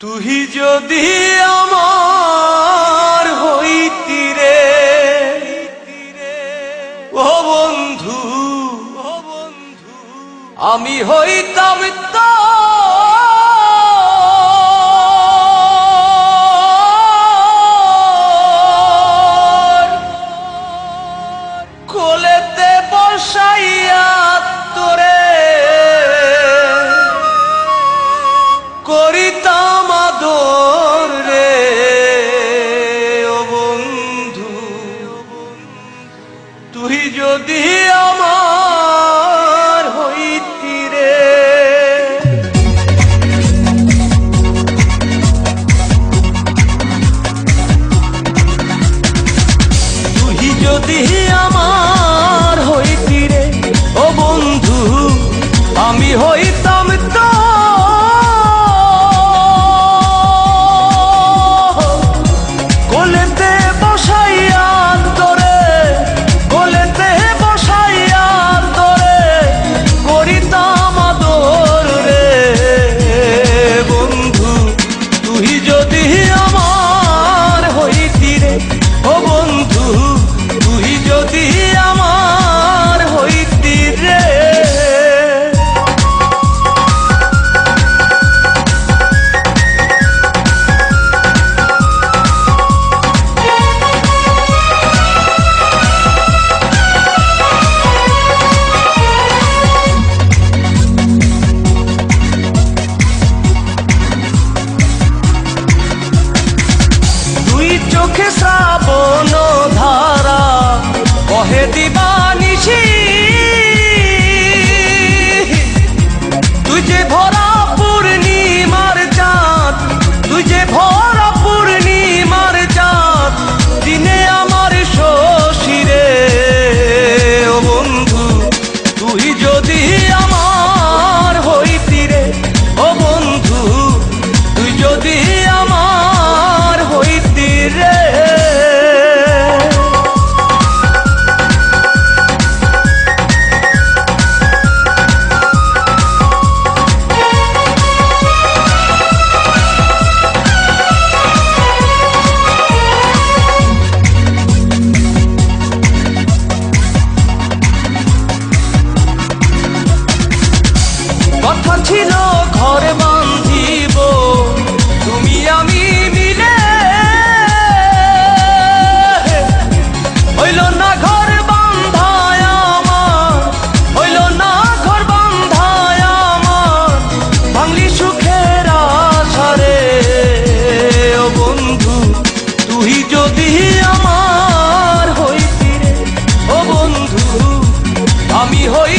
তুই যদি আমার হইতি রে ও বন্ধু, আমি হইতাম তো কোলেতে বসাইয়া তোরে করিতাম আদর রে ও বন্ধু। তুই যদি আমার হইতি রে। তুই যদি আমার হইতি রে ও বন্ধু, আমি হইতাম তো কোলেতে বসাইয়া তোরে, কোলেতে বসাইয়া তোরে করিতাম আদর রে বন্ধু। তুই যদি আমার হইতি রে ও বন্ধু, তুই যদি আমার হইতি রে। চোখে শ্রাবণ ধারা বহে দিবানিশি, তুই যে ভরা পূর্ণিমার চাঁদ, তুই যে ভরা পূর্ণিমার চাঁদ, দিনে আমার শশীরে ও বন্ধু। তুই যদি আমার হইতি রে ও বন্ধু, তুই যদি আমার হইতি রে। কথা ছিল ঘরে বাঁধিব তুমি আমি মিলে, হইল না ঘর বাঁধায় আমার, হইল না ঘর বাঁধায় আমার, ভাঙলি সুখের আশারে ও বন্ধু। তুই যদি আমার হইতি রে ও বন্ধু, আমি হই